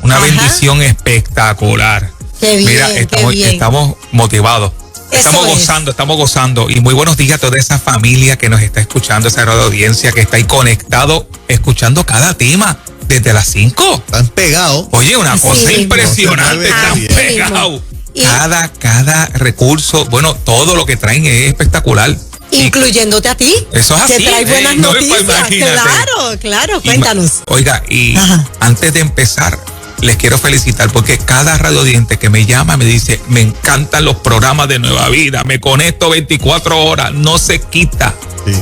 Una bendición espectacular. Qué bien, mira, estamos motivados. Estamos gozando. Y muy buenos días a toda esa familia que nos está escuchando, esa radio audiencia que está ahí conectado, escuchando cada tema desde las 5. Están pegados. Oye, una cosa impresionante, están pegados. Cada recurso, bueno, todo lo que traen es espectacular. Incluyéndote a ti. Eso es así. Que trae buenas noticias. Claro, cuéntanos. Oiga, y antes de empezar, les quiero felicitar porque cada radio oyente que me llama me dice, me encantan los programas de Nueva Vida, me conecto 24 horas, no se quita. Sí.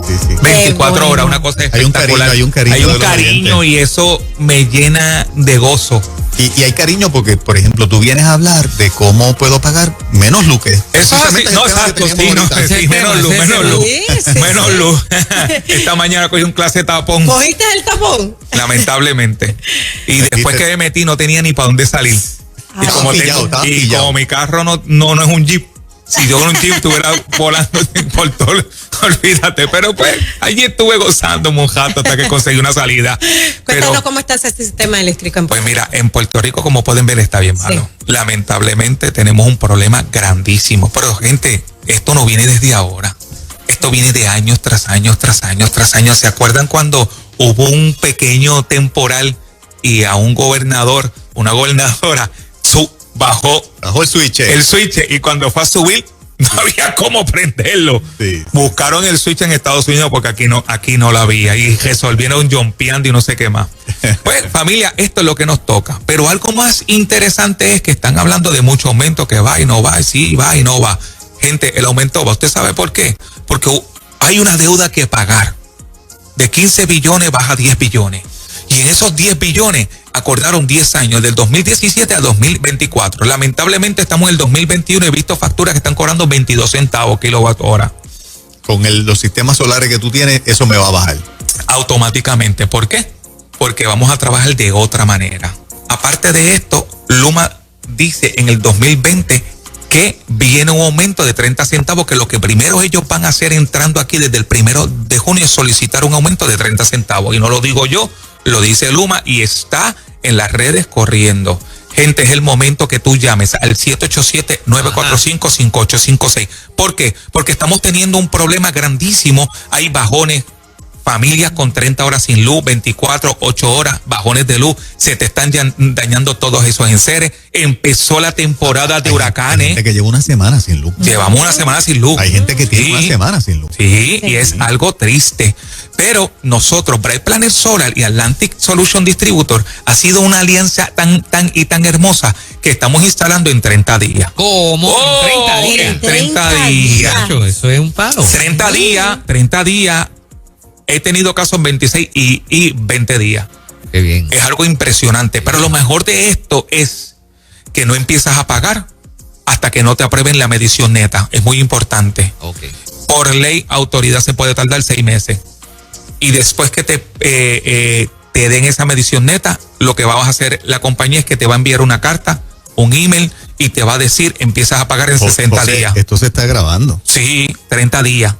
24 horas, una cosa espectacular. Hay un cariño y eso me llena de gozo. Y hay cariño porque, por ejemplo, tú vienes a hablar de cómo puedo pagar menos luz. Eso es así. No, exacto, menos luz. Esta mañana cogí un clase de tapón. ¿Cogiste el tapón? Lamentablemente. Y después que me metí no tenía ni para dónde salir. Y como mi carro no es un Jeep. Si yo en un Jeep estuviera volando por todo, olvídate. Pero pues, allí estuve gozando un rato hasta que conseguí una salida. Cuéntanos cómo está ese sistema eléctrico en Puerto Rico. Pues mira, en Puerto Rico, como pueden ver, está bien malo. Sí. Lamentablemente tenemos un problema grandísimo. Pero gente, esto no viene desde ahora. Esto viene de años tras años. ¿Se acuerdan cuando hubo un pequeño temporal y a un gobernador, una gobernadora, bajó el switch? Y cuando fue a subir, no había cómo prenderlo. Sí. Buscaron el switch en Estados Unidos porque aquí no la había. Y resolvieron jumpeando y no sé qué más. Pues, familia, esto es lo que nos toca. Pero algo más interesante es que están hablando de mucho aumento, que va y no va, sí, va y no va. Gente, el aumento va. ¿Usted sabe por qué? Porque hay una deuda que pagar. De 15 billones baja a 10 billones. Y en esos 10 billones acordaron 10 años, del 2017 a 2024. Lamentablemente estamos en el 2021 y he visto facturas que están cobrando 22 centavos kilowatt hora. Con los sistemas solares que tú tienes, eso me va a bajar. Automáticamente. ¿Por qué? Porque vamos a trabajar de otra manera. Aparte de esto, Luma dice en el 2020 que viene un aumento de 30 centavos, que lo que primero ellos van a hacer entrando aquí desde el 1 de junio es solicitar un aumento de 30 centavos. Y no lo digo yo, lo dice Luma y está en las redes corriendo. Gente, es el momento que tú llames al 787-945-5856. ¿Por qué? Porque estamos teniendo un problema grandísimo. Hay bajones, familias con 30 horas sin luz, 24, 8 horas, bajones de luz. Se te están dañando todos esos enseres. Empezó la temporada de huracanes. Hay gente que lleva una semana sin luz. Llevamos una semana sin luz. Hay gente que tiene una semana sin luz. Sí, y es algo triste. Pero nosotros, Bright Planet Solar y Atlantic Solution Distributor, ha sido una alianza tan hermosa que estamos instalando en 30 días. ¿Cómo? En 30 días. Eso es un palo. 30 días. He tenido casos en 26 y 20 días. Qué bien. Es algo impresionante. Pero lo mejor de esto es que no empiezas a pagar hasta que no te aprueben la medición neta. Es muy importante. Okay. Por ley, autoridad se puede tardar 6 meses. Y después que te den esa medición neta, lo que va a hacer la compañía es que te va a enviar una carta, un email, y te va a decir, empiezas a pagar en 60 días. Esto se está grabando. Sí, 30 días.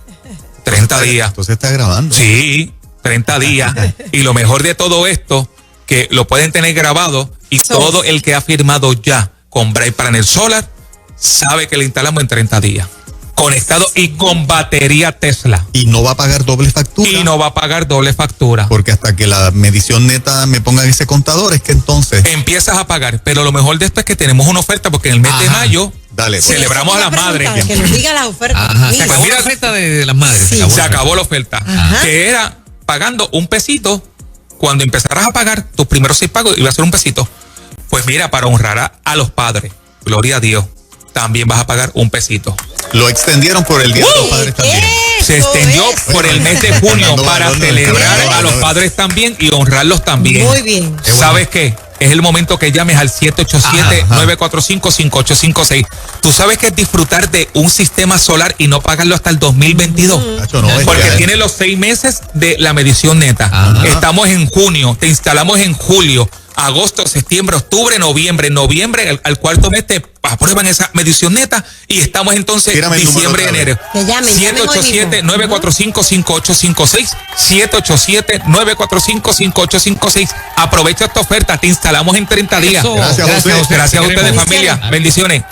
30 días. Esto se está grabando. Sí, 30 días. Y lo mejor de todo esto, que lo pueden tener grabado y todo el que ha firmado ya con Bright Planet Solar sabe que le instalamos en 30 días. Conectado y con batería Tesla. Y no va a pagar doble factura. Porque hasta que la medición neta me ponga ese contador, es que entonces empiezas a pagar. Pero lo mejor de esto es que tenemos una oferta, porque en el mes de mayo celebramos a las madres. Que nos diga la oferta. Se acabó la oferta de las madres. Sí. Se acabó la oferta. Que era pagando un pesito. Cuando empezaras a pagar tus primeros 6 pagos, iba a ser un pesito. Pues mira, para honrar a los padres, gloria a Dios, también vas a pagar un pesito. Lo extendieron por el Día de los Padres también. Se extendió por el mes de junio para celebrar a los padres también y honrarlos también. Muy bien. ¿Sabes qué? Es el momento que llames al 787-945-5856. ¿Tú sabes qué es disfrutar de un sistema solar y no pagarlo hasta el 2022? Porque tiene los 6 meses de la medición neta. Estamos en junio, te instalamos en julio. agosto, septiembre, octubre, noviembre. En noviembre, al cuarto mes, te aprueban esa medición neta y estamos entonces diciembre y enero. 787-945-5856. 787-945-5856. Aprovecha esta oferta, te instalamos en 30 días. Gracias a ustedes, familia. Bendiciones.